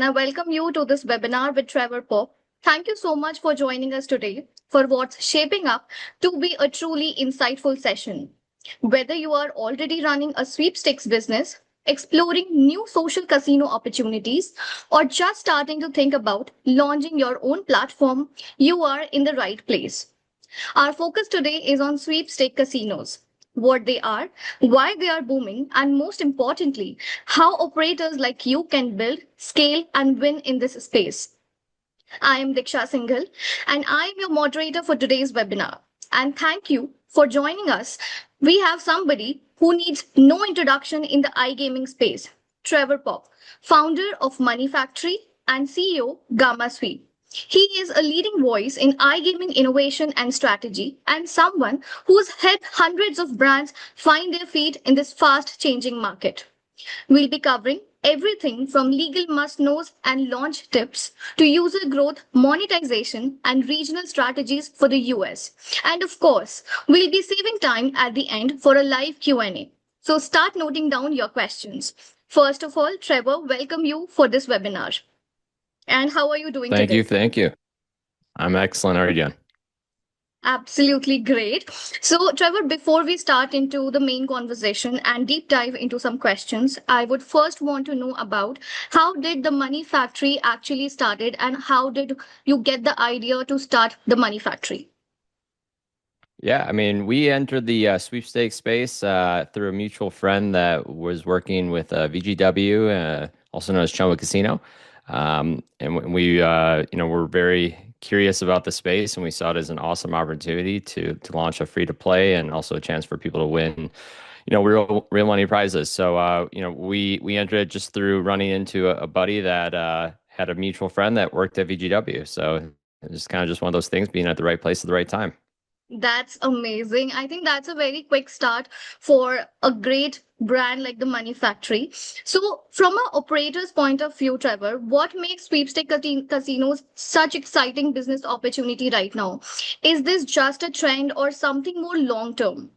I welcome you to this webinar with Trevor Pope. Thank you so much for joining us today for what's shaping up to be a truly insightful session. Whether you are already running a sweepstakes business, exploring new social casino opportunities, or just starting to think about launching your own platform, you are in the right place. Our focus today is on sweepstake casinos, what they are, why they are booming, and most importantly, how operators like you can build, scale, and win in this space. I am Diksha Singhal, and I am your moderator for today's webinar. And thank you for joining us. We have somebody who needs no introduction in the iGaming space, Trevor Pope, founder of Money Factory and CEO GammaSweep. He is a leading voice in iGaming innovation and strategy, and someone who's helped hundreds of brands find their feet in this fast changing market. We'll be covering everything from legal must-knows and launch tips to user growth, monetization, and regional strategies for the US. And of course, we'll be saving time at the end for a live Q&A. So start noting down your questions. First of all, Trevor, welcome you for this webinar. And how are you doing today? Thank you. I'm excellent. How are you doing? Absolutely great. So, Trevor, before we start into the main conversation and deep dive into some questions, I would first want to know about how did the Money Factory actually started and how did you get the idea to start the Money Factory? Yeah, I mean, we entered the sweepstakes space through a mutual friend that was working with VGW, also known as Chumba Casino. And we, were very curious about the space, and we saw it as an awesome opportunity to launch a free to play and also a chance for people to win, real money prizes. So, we entered it just through running into a buddy that had a mutual friend that worked at VGW. So it's kind of just one of those things, being at the right place at the right time. That's amazing. I think that's a very quick start for a great brand like the Money Factory. So, from an operator's point of view, Trevor, what makes sweepstake casinos such exciting business opportunity right now? Is this just a trend or something more long term?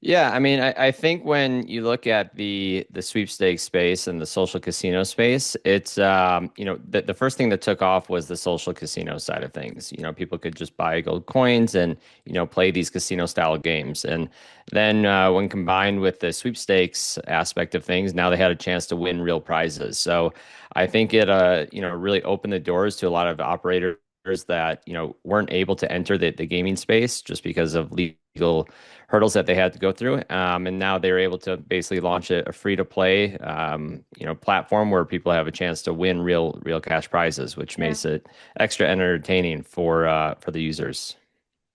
Yeah, I mean, I think when you look at the sweepstakes space and the social casino space, it's the first thing that took off was the social casino side of things. People could just buy gold coins and play these casino style games. And then when combined with the sweepstakes aspect of things, now they had a chance to win real prizes. So I think it really opened the doors to a lot of operators that weren't able to enter the gaming space just because of legal hurdles that they had to go through. And now they're able to basically launch a free to play platform where people have a chance to win real cash prizes, which makes it extra entertaining for the users.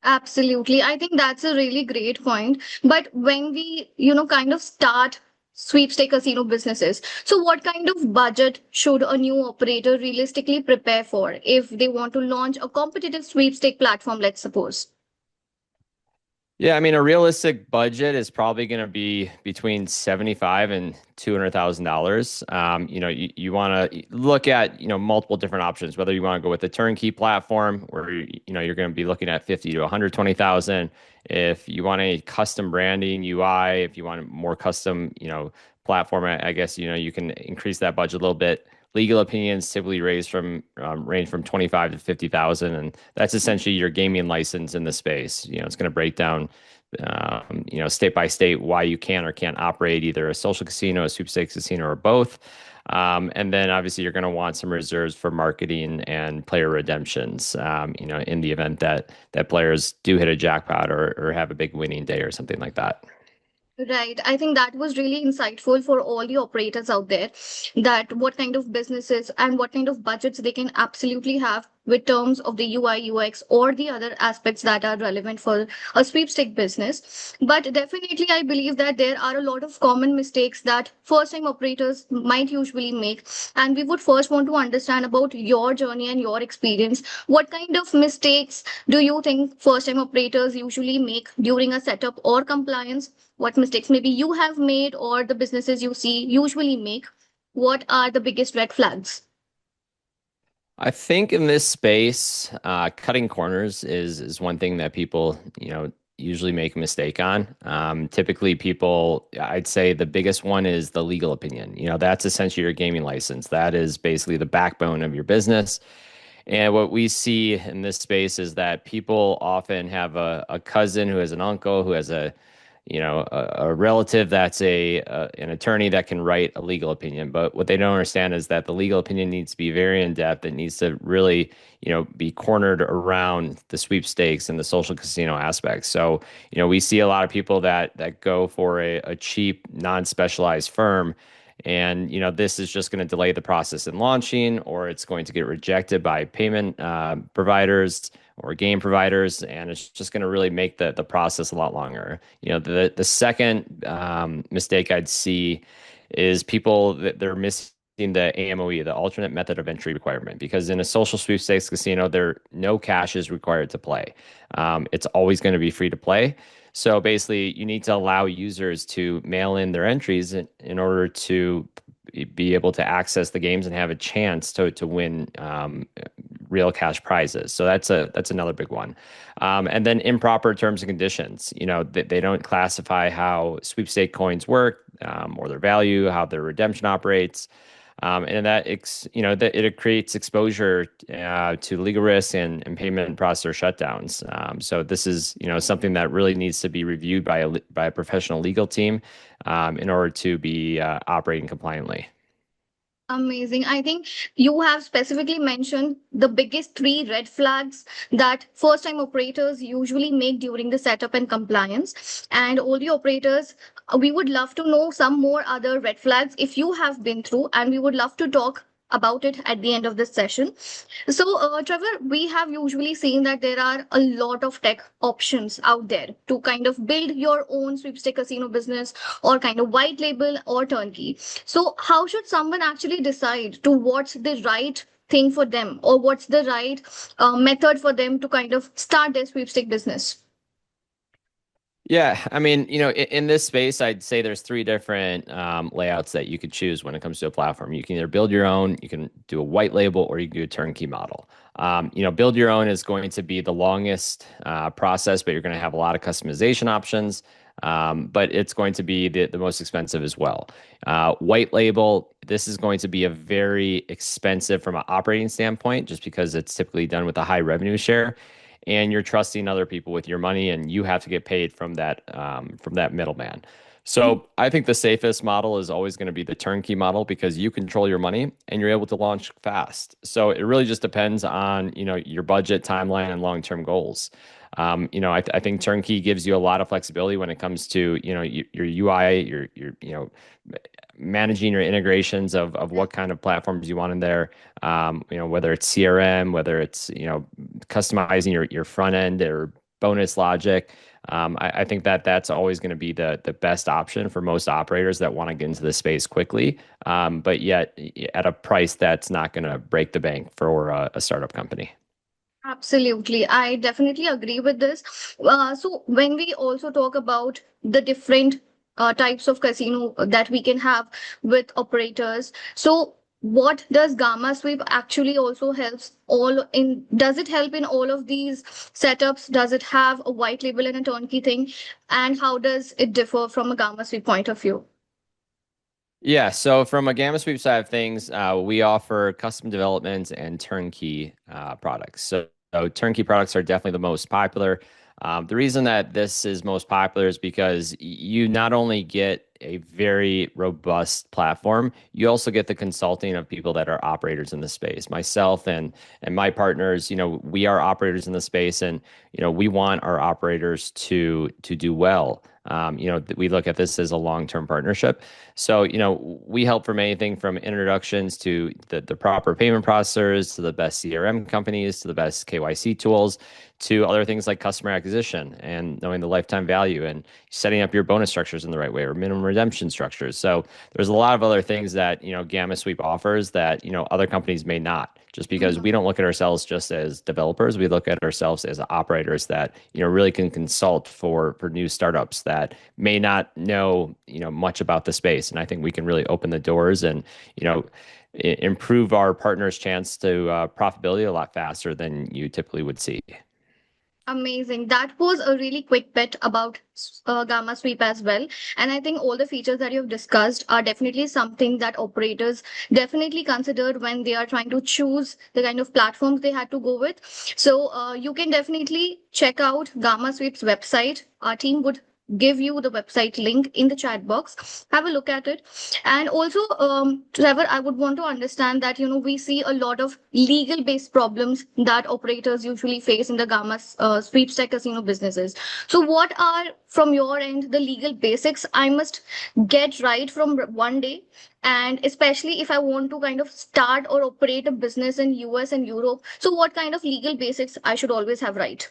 Absolutely. I think that's a really great point. But when we, kind of start sweepstake casino businesses, so what kind of budget should a new operator realistically prepare for if they want to launch a competitive sweepstake platform, let's suppose? Yeah, I mean, a realistic budget is probably going to be between 75 and $200,000. You want to look at multiple different options. Whether you want to go with a turnkey platform, where you're going to be looking at 50 to 120,000. If you want a custom branding UI, if you want a more custom platform, I guess you can increase that budget a little bit. Legal opinions typically range from 25 to 50,000, and that's essentially your gaming license in the space. It's going to break down, state by state why you can or can't operate either a social casino, a sweepstakes casino, or both. And then obviously you're going to want some reserves for marketing and player redemptions. In the event that players do hit a jackpot or have a big winning day or something like that. Right. I think that was really insightful for all the operators out there that what kind of businesses and what kind of budgets they can absolutely have with terms of the UI, UX, or the other aspects that are relevant for a sweepstake business. But definitely, I believe that there are a lot of common mistakes that first time operators might usually make. And we would first want to understand about your journey and your experience. What kind of mistakes do you think first time operators usually make during a setup or compliance? What mistakes maybe you have made or the businesses you see usually make? What are the biggest red flags? I think in this space, cutting corners is one thing that people, usually make a mistake on. Typically, people, I'd say the biggest one is the legal opinion. That's essentially your gaming license. That is basically the backbone of your business. And what we see in this space is that people often have a cousin who has an uncle who has a relative that's an attorney that can write a legal opinion. But what they don't understand is that the legal opinion needs to be very in depth. It needs to really, be cornered around the sweepstakes and the social casino aspects. So, we see a lot of people that go for a cheap, non-specialized firm. And this is just going to delay the process in launching, or it's going to get rejected by payment providers or game providers, and it's just going to really make the process a lot longer. The second mistake I'd see is people that they're missing the AMOE, the alternate method of entry requirement, because in a social sweepstakes casino, no cash is required to play. It's always going to be free to play. So basically, you need to allow users to mail in their entries in order to be able to access the games and have a chance to win real cash prizes. So that's another big one. And then improper terms and conditions. They don't classify how sweepstake coins work, or their value, how their redemption operates. And that it creates exposure to legal risks and payment processor shutdowns. So this is something that really needs to be reviewed by a professional legal team in order to be operating compliantly. Amazing. I think you have specifically mentioned the biggest three red flags that first time operators usually make during the setup and compliance. And all the operators, we would love to know some more other red flags if you have been through, and we would love to talk about it at the end of this session. So, Trevor, we have usually seen that there are a lot of tech options out there to kind of build your own sweepstake casino business or kind of white label or turnkey. So, how should someone actually decide to what's the right thing for them, or what's the right method for them to kind of start their sweepstake business? Yeah, I mean, in this space, I'd say there's three different layouts that you could choose when it comes to a platform. You can either build your own, you can do a white label, or you can do a turnkey model. Build your own is going to be the longest process, but you're going to have a lot of customization options. But it's going to be the most expensive as well. White label, this is going to be a very expensive from an operating standpoint, just because it's typically done with a high revenue share, and you're trusting other people with your money, and you have to get paid from that middleman. So I think the safest model is always going to be the turnkey model, because you control your money and you're able to launch fast. So it really just depends on your budget, timeline, and long-term goals. I think turnkey gives you a lot of flexibility when it comes to your UI, managing your integrations of what kind of platforms you want in there. Whether it's CRM, whether it's customizing your front end or bonus logic. I think that's always going to be the best option for most operators that want to get into the space quickly, but yet at a price that's not going to break the bank for a startup company. Absolutely. I definitely agree with this. So, when we also talk about the different types of casino that we can have with operators, so what does Gamma Sweep actually also helps all in? Does it help in all of these setups? Does it have a white label and a turnkey thing? And how does it differ from a Gamma Sweep point of view? Yeah, so from a GammaSweep side of things, we offer custom development and turnkey products. So turnkey products are definitely the most popular. The reason that this is most popular is because you not only get a very robust platform, you also get the consulting of people that are operators in the space. Myself and my partners, we are operators in the space, and we want our operators to do well. We look at this as a long-term partnership. So, we help from anything from introductions to the proper payment processors, to the best CRM companies, to the best KYC tools, to other things like customer acquisition and knowing the lifetime value and setting up your bonus structures in the right way, or minimum redemption structures. So there's a lot of other things that, GammaSweep offers that, other companies may not, just because we don't look at ourselves just as developers. We look at ourselves as operators that, really can consult for new startups that may not know, much about the space. And I think we can really open the doors and, improve our partners' chance to profitability a lot faster than you typically would see. Amazing. That was a really quick bit about GammaSweep as well. And I think all the features that you've discussed are definitely something that operators definitely consider when they are trying to choose the kind of platforms they had to go with. So you can definitely check out GammaSweep's website. Our team would give you the website link in the chat box. Have a look at it. And also, Trevor, I would want to understand that, we see a lot of legal based problems that operators usually face in the Gamma sweepstake casino businesses. So, what are, from your end, the legal basics I must get right from one day? And especially if I want to kind of start or operate a business in US and Europe. So, what kind of legal basics I should always have right?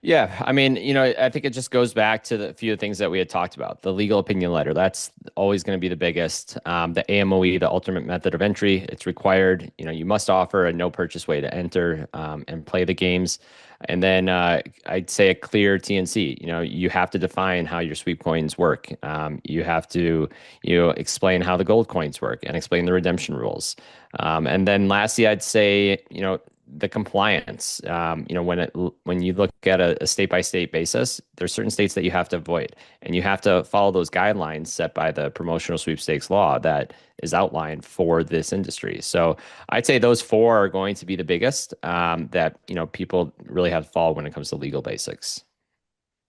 Yeah, I mean, I think it just goes back to the few things that we had talked about. The legal opinion letter, that's always going to be the biggest. The AMOE, the alternate method of entry, it's required. You must offer a no purchase way to enter and play the games. And then I'd say a clear TNC. You have to define how your sweep coins work. You have to, explain how the gold coins work and explain the redemption rules. And then lastly, I'd say, the compliance. When you look at a state by state basis, there's certain states that you have to avoid, and you have to follow those guidelines set by the promotional sweepstakes law that is outlined for this industry. So I'd say those four are going to be the biggest that people really have to follow when it comes to legal basics.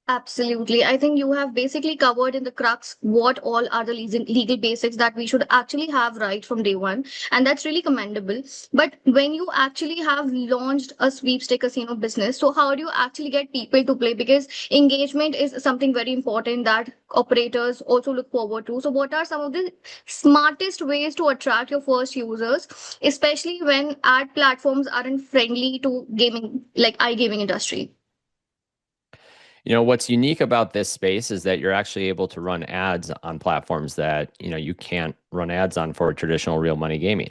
Absolutely. I think you have basically covered in the crux what all are the legal basics that we should actually have right from day one. And that's really commendable. But when you actually have launched a sweepstake casino business, so how do you actually get people to play? Because engagement is something very important that operators also look forward to. So what are some of the smartest ways to attract your first users, especially when ad platforms aren't friendly to gaming, like iGaming industry? What's unique about this space is that you're actually able to run ads on platforms that, you can't run ads on for traditional real money gaming.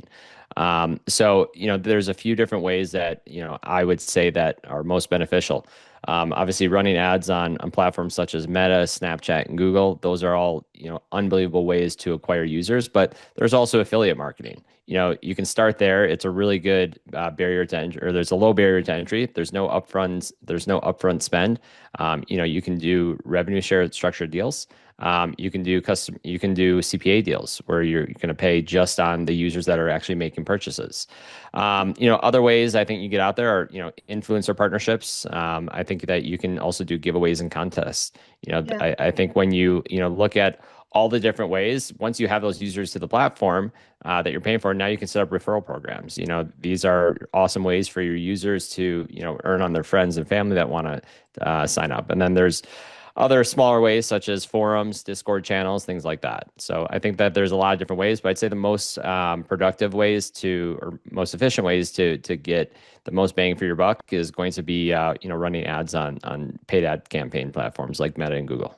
So, there's a few different ways that, I would say that are most beneficial. Obviously, running ads on platforms such as Meta, Snapchat, and Google, those are all, unbelievable ways to acquire users. But there's also affiliate marketing. You can start there. It's a really good barrier to entry, or there's a low barrier to entry. There's no upfront spend. You can do revenue share structured deals. You can do CPA deals where you're going to pay just on the users that are actually making purchases. Other ways I think you get out there are, influencer partnerships. I think that you can also do giveaways and contests. Yeah. I think when look at all the different ways, once you have those users to the platform that you're paying for, now you can set up referral programs. These are awesome ways for your users to, earn on their friends and family that want to sign up. And then there's other smaller ways such as forums, Discord channels, things like that. So I think that there's a lot of different ways, but I'd say the most productive ways or most efficient ways to get the most bang for your buck is going to be running ads on paid ad campaign platforms like Meta and Google.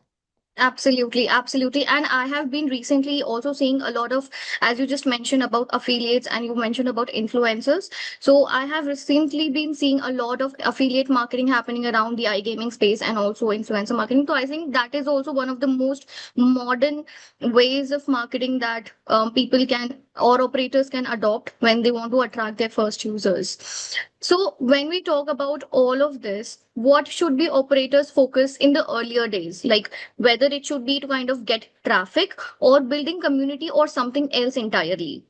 Absolutely, absolutely. And I have been recently also seeing a lot of, as you just mentioned about affiliates and you mentioned about influencers. So I have recently been seeing a lot of affiliate marketing happening around the iGaming space and also influencer marketing. So I think that is also one of the most modern ways of marketing that people can or operators can adopt when they want to attract their first users. So when we talk about all of this, what should be operators focus in the earlier days? Like whether it should be to kind of get traffic or building community or something else entirely.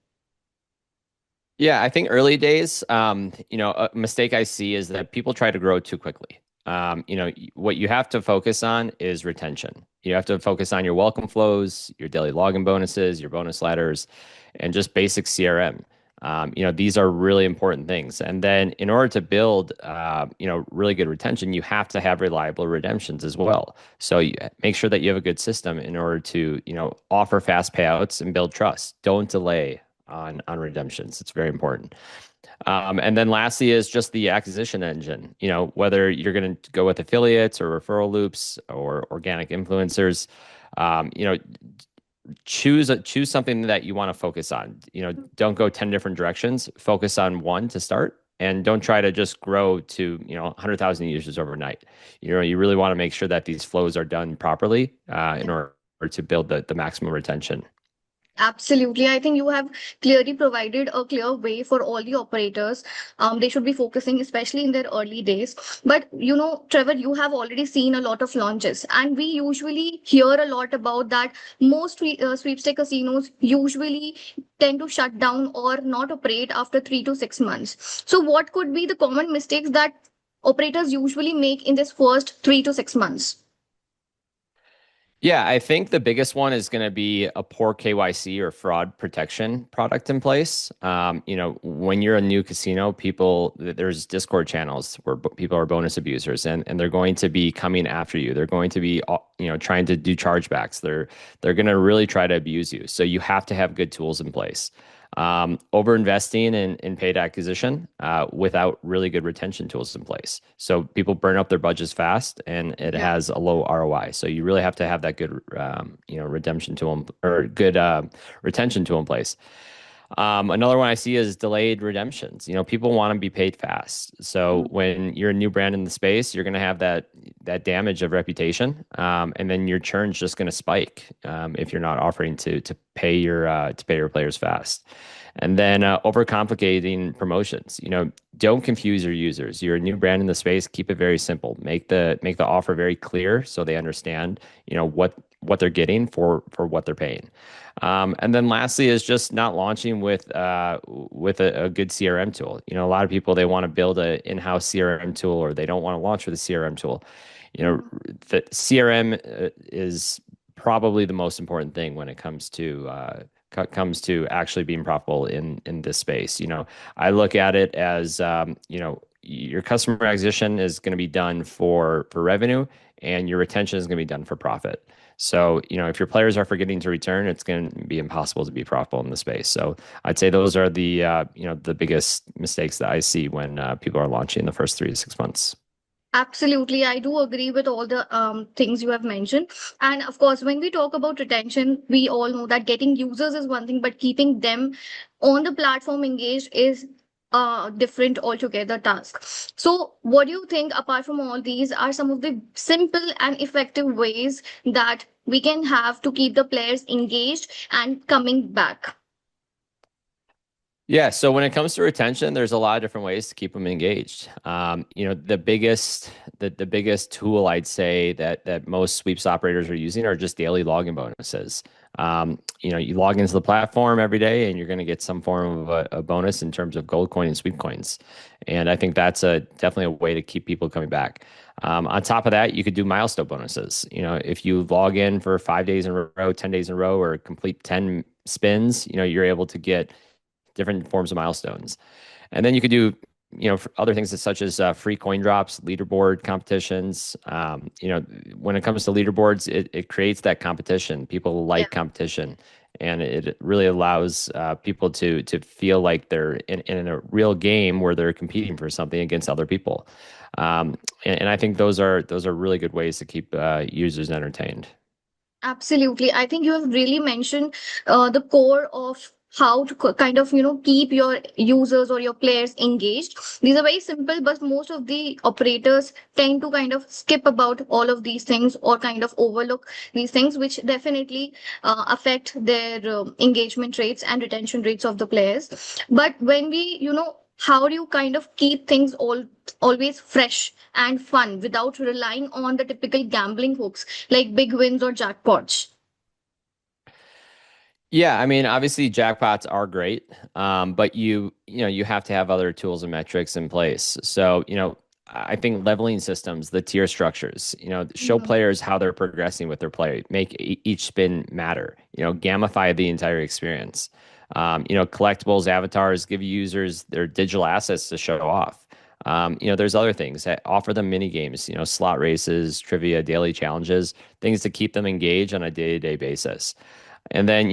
Yeah, I think early days, a mistake I see is that people try to grow too quickly. What you have to focus on is retention. You have to focus on your welcome flows, your daily login bonuses, your bonus ladders, and just basic CRM. These are really important things. And then in order to build, really good retention, you have to have reliable redemptions as well. So you make sure that you have a good system in order to, offer fast payouts and build trust. Don't delay on redemptions. It's very important. And then lastly is just the acquisition engine. Whether you're going to go with affiliates or referral loops or organic influencers, um, you know, choose something that you want to focus on. Don't go 10 different directions. Focus on one to start. And don't try to just grow to 100,000 users overnight. You really want to make sure that these flows are done properly in order to build the maximum retention. Absolutely. I think you have clearly provided a clear way for all the operators. They should be focusing, especially in their early days. But Trevor, you have already seen a lot of launches, and we usually hear a lot about that. Most sweepstake casinos usually tend to shut down or not operate after 3 to 6 months. So, what could be the common mistakes that operators usually make in this first 3 to 6 months? Yeah, I think the biggest one is going to be a poor KYC or fraud protection product in place. When you're a new casino, there's Discord channels where people are bonus abusers, and they're going to be coming after you. They're going to be, trying to do chargebacks. They're going to really try to abuse you. So you have to have good tools in place. Over investing in paid acquisition without really good retention tools in place. So people burn up their budgets fast, and it Yeah. has a low ROI. So you really have to have that good, redemption tool or good retention tool in place. Another one I see is delayed redemptions. People want to be paid fast. So when you're a new brand in the space, you're going to have that damage of reputation, and then your churn's just going to spike if you're not offering to pay your players fast. And then overcomplicating promotions. Don't confuse your users. You're a new brand in the space. Keep it very simple. Make the offer very clear so they understand. What they're getting for what they're paying. And then lastly is just not launching with a good CRM tool. A lot of people, they want to build an in-house CRM tool, or they don't want to launch with a CRM tool. The CRM is probably the most important thing when it comes to actually being profitable in this space. I look at it as your customer acquisition is going to be done for revenue, and your retention is going to be done for profit. So, if your players are forgetting to return, it's going to be impossible to be profitable in the space. So, I'd say those are the biggest mistakes that I see when people are launching in the first 3 to 6 months. Absolutely. I do agree with all the things you have mentioned. And of course, when we talk about retention, we all know that getting users is one thing, but keeping them on the platform engaged is a different altogether task. So, what do you think, apart from all these, are some of the simple and effective ways that we can have to keep the players engaged and coming back? Yeah, so when it comes to retention, there's a lot of different ways to keep them engaged. The biggest tool I'd say that most sweeps operators are using are just daily login bonuses. You log into the platform every day, and you're going to get some form of a bonus in terms of gold coin and sweep coins. And I think that's definitely a way to keep people coming back. On top of that, you could do milestone bonuses. If you log in for 5 days in a row, 10 days in a row, or complete 10 spins, you're able to get different forms of milestones. And then you could do, other things such as free coin drops, leaderboard competitions. When it comes to leaderboards, it creates that competition. People Yeah. like competition, and it really allows people to feel like they're in a real game where they're competing for something against other people. And I think those are really good ways to keep users entertained. Absolutely. I think you have really mentioned the core of how to kind of, keep your users or your players engaged. These are very simple, but most of the operators tend to kind of skip about all of these things or kind of overlook these things, which definitely affect their engagement rates and retention rates of the players. But when we, how do you kind of keep things always fresh and fun without relying on the typical gambling hooks like big wins or jackpots? Yeah, I mean, obviously jackpots are great, but you have to have other tools and metrics in place. So, I think leveling systems, the tier structures, show Mhm. players how they're progressing with their play, make each spin matter, gamify the entire experience. Collectibles, avatars give users their digital assets to show off. There's other things that offer them mini games, slot races, trivia, daily challenges, things to keep them engaged on a day-to-day basis. And then,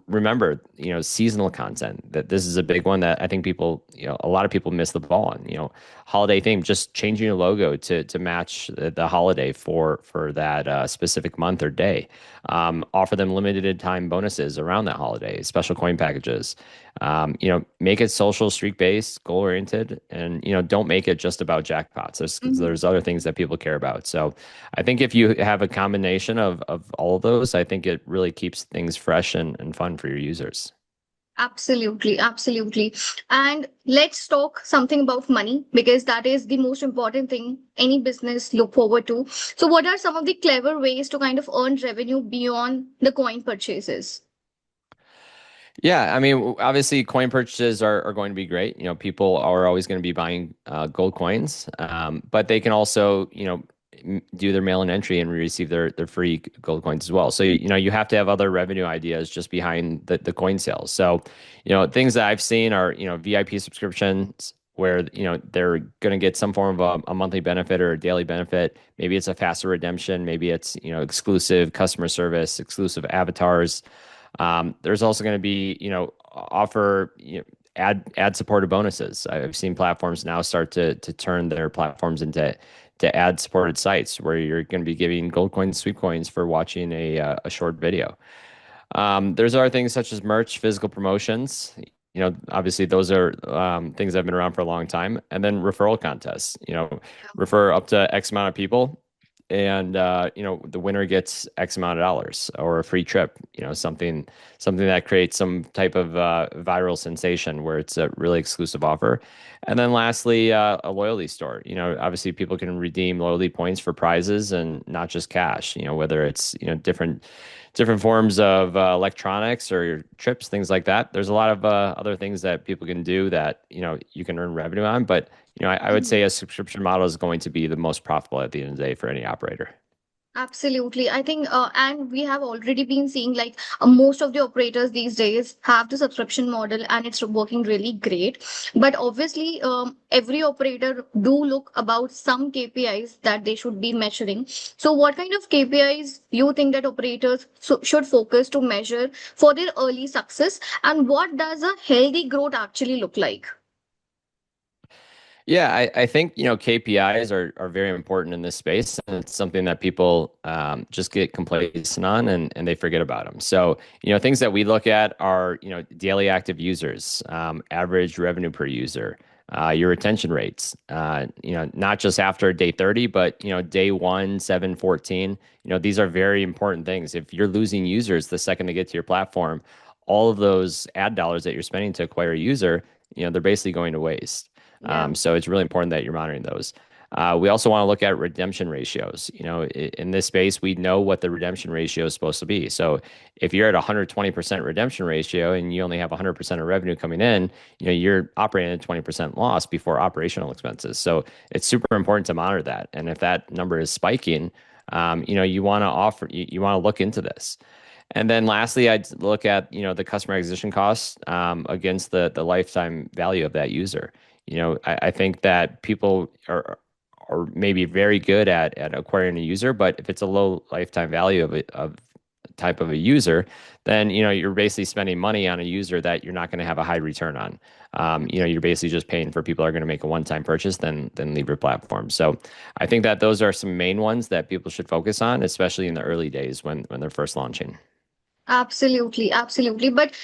remember, seasonal content, that this is a big one that I think a lot of people miss the ball on. Holiday theme, just changing your logo to match the holiday for that specific month or day. Offer them limited time bonuses around that holiday, special coin packages. Make it social, streak based, goal oriented, and don't make it just about jackpots. There's other things that people care about. So I think if you have a combination of all of those, I think it really keeps things fresh and fun for your users. Absolutely, absolutely. And let's talk something about money because that is the most important thing any business look forward to. So what are some of the clever ways to kind of earn revenue beyond the coin purchases? Yeah, I mean, obviously, coin purchases are going to be great. People are always going to be buying gold coins, but they can also, do their mail-in entry and receive their free gold coins as well. So, you have to have other revenue ideas just behind the coin sales. So, things that I've seen are, VIP subscriptions where, they're going to get some form of a monthly benefit or a daily benefit. Maybe it's a faster redemption. Maybe it's, exclusive customer service, exclusive avatars. There's also going to be, offer ad supported bonuses. I've seen platforms now start to turn their platforms into ad supported sites where you're going to be giving gold coins, sweep coins for watching a short video. There's other things such as merch, physical promotions. Obviously those are things that have been around for a long time. And then referral contests. Refer up to X amount of people, and the winner gets X amount of dollars or a free trip. Something that creates some type of viral sensation where it's a really exclusive offer. And then lastly, a loyalty store. Obviously people can redeem loyalty points for prizes and not just cash. Whether it's different forms of electronics or your trips, things like that. There's a lot of other things that people can do that you can earn revenue on. But I would say a subscription model is going to be the most profitable at the end of the day for any operator. Absolutely. I think, and we have already been seeing like most of the operators these days have the subscription model and it's working really great. But obviously, every operator do look about some KPIs that they should be measuring. So what kind of KPIs you think that operators should focus to measure for their early success? And what does a healthy growth actually look like? Yeah, I think KPIs are very important in this space, and it's something that people just get complacent on and they forget about them. So things that we look at are daily active users, average revenue per user, your retention rates. Not just after day 30, but day 1, 7, 14. These are very important things. If you're losing users the second they get to your platform, all of those ad dollars that you're spending to acquire a user, they're basically going to waste. Yeah. So it's really important that you're monitoring those. We also want to look at redemption ratios. In this space, we know what the redemption ratio is supposed to be. So if you're at 120% redemption ratio and you only have 100% of revenue coming in, you're operating at 20% loss before operational expenses. So it's super important to monitor that. And if that number is spiking, you want to you want to look into this. And then lastly, I'd look at, the customer acquisition costs against the lifetime value of that user. I think that people are maybe very good at acquiring a user, but if it's a low lifetime value of type of a user, then you're basically spending money on a user that you're not going to have a high return on. You're basically just paying for people who are going to make a one-time purchase, then leave your platform. So I think that those are some main ones that people should focus on, especially in the early days when they're first launching. Absolutely, absolutely. But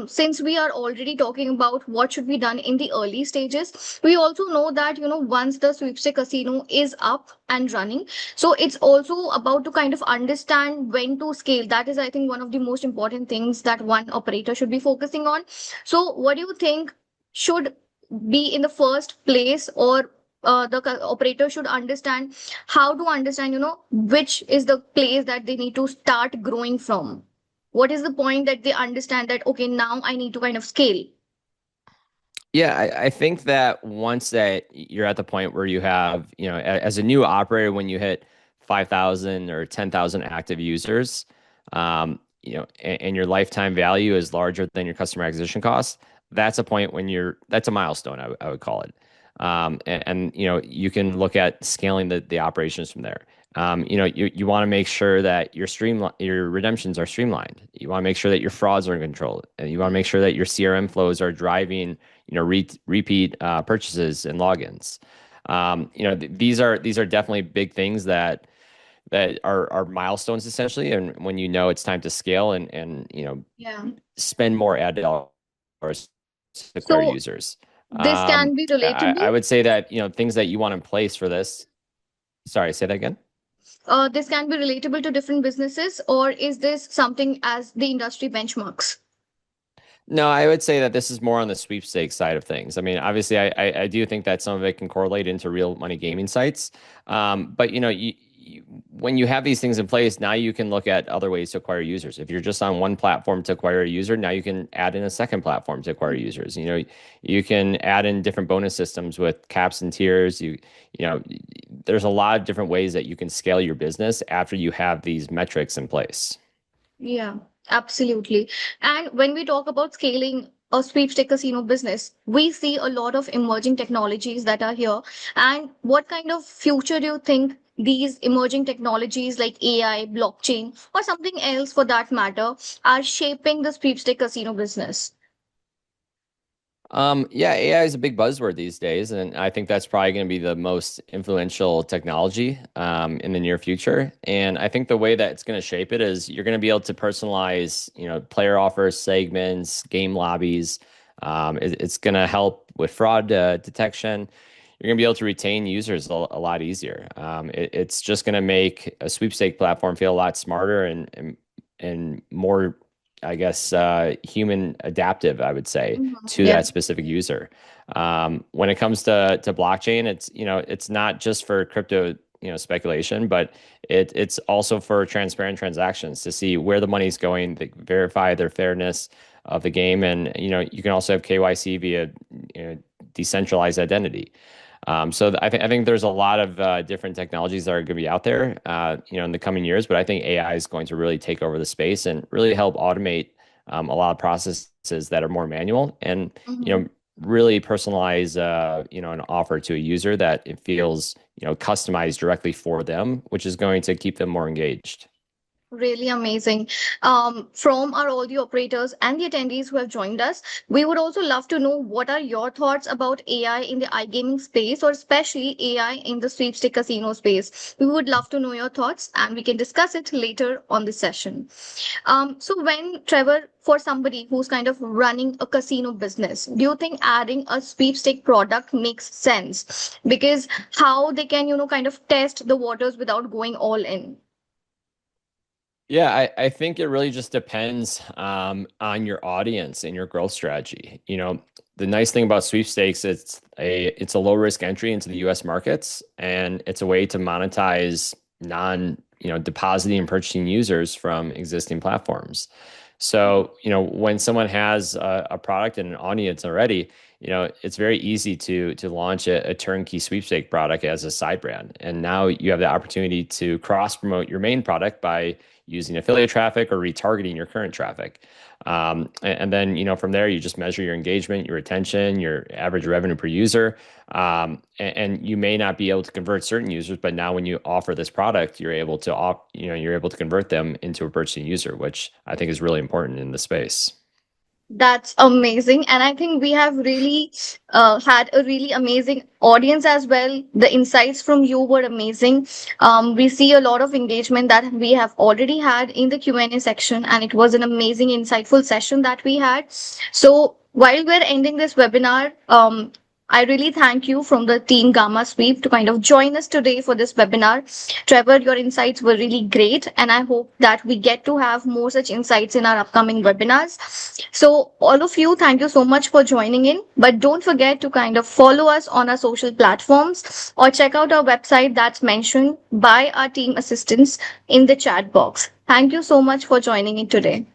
since we are already talking about what should be done in the early stages, we also know that, once the sweepstakes casino is up and running, so it's also about to kind of understand when to scale. That is, I think, one of the most important things that one operator should be focusing on. So, what do you think should be in the first place, or the operator should understand how to understand, which is the place that they need to start growing from? What is the point that they understand that, okay, now I need to kind of scale? Yeah, I think that once that you're at the point where you have, as a new operator, when you hit 5,000 or 10,000 active users, and your lifetime value is larger than your customer acquisition cost, that's a point when that's a milestone, I would call it. You can look at scaling the operations from there. You want to make sure that your redemptions are streamlined. You want to make sure that your frauds are in control, and you want to make sure that your CRM flows are driving, repeat purchases and logins. These are definitely big things that are milestones essentially, and when it's time to scale and Yeah. spend more ad dollars to acquire So users. this can be I relatable. would say that, things that you want in place for this. Sorry, say that again. This can be relatable to different businesses, or is this something as the industry benchmarks? No, I would say that this is more on the sweepstakes side of things. I mean, obviously, I do think that some of it can correlate into real money gaming sites. But when you have these things in place, now you can look at other ways to acquire users. If you're just on one platform to acquire a user, now you can add in a second platform to acquire users. You can add in different bonus systems with caps and tiers. There's a lot of different ways that you can scale your business after you have these metrics in place. Yeah, absolutely. And when we talk about scaling a sweepstake casino business, we see a lot of emerging technologies that are here. And what kind of future do you think these emerging technologies like AI, blockchain, or something else for that matter are shaping the sweepstake casino business? Yeah, AI is a big buzzword these days, and I think that's probably going to be the most influential technology in the near future. And I think the way that it's going to shape it is you're going to be able to personalize, player offers, segments, game lobbies. It's going to help with fraud detection. You're going to be able to retain users a lot easier. It's just going to make a sweepstake platform feel a lot smarter and more, I guess, human adaptive, I would say, to Yeah. that specific user. When it comes to blockchain, it's not just for crypto, speculation, but it's also for transparent transactions to see where the money's going, to verify their fairness of the game, and you can also have KYC via decentralized identity. I think there's a lot of different technologies that are going to be out there, in the coming years. But I think AI is going to really take over the space and really help automate a lot of processes that are more manual, and Mhm. really personalize, an offer to a user that it feels, customized directly for them, which is going to keep them more engaged. Really amazing. From our all the operators and the attendees who have joined us, we would also love to know what are your thoughts about AI in the iGaming space, or especially AI in the sweepstake casino space. We would love to know your thoughts, and we can discuss it later on the session. So when Trevor, for somebody who's kind of running a casino business, do you think adding a sweepstake product makes sense? Because how they can, kind of test the waters without going all in. Yeah, I think it really just depends on your audience and your growth strategy. The nice thing about sweepstakes, it's a low risk entry into the U.S. markets, and it's a way to monetize depositing and purchasing users from existing platforms. So, when someone has a product and an audience already, it's very easy to launch a turnkey sweepstake product as a side brand. And now you have the opportunity to cross promote your main product by using affiliate traffic or retargeting your current traffic. And then, from there, you just measure your engagement, your retention, your average revenue per user. And you may not be able to convert certain users, but now when you offer this product, you're able to convert them into a purchasing user, which I think is really important in the space. That's amazing. And I think we have really had a really amazing audience as well. The insights from you were amazing. We see a lot of engagement that we have already had in the Q&A section, and it was an amazing, insightful session that we had. So while we're ending this webinar, I really thank you from the team Gamma Sweep to kind of join us today for this webinar. Trevor, your insights were really great, and I hope that we get to have more such insights in our upcoming webinars. So, all of you, thank you so much for joining in. But don't forget to kind of follow us on our social platforms or check out our website that's mentioned by our team assistants in the chat box. Thank you so much for joining in today.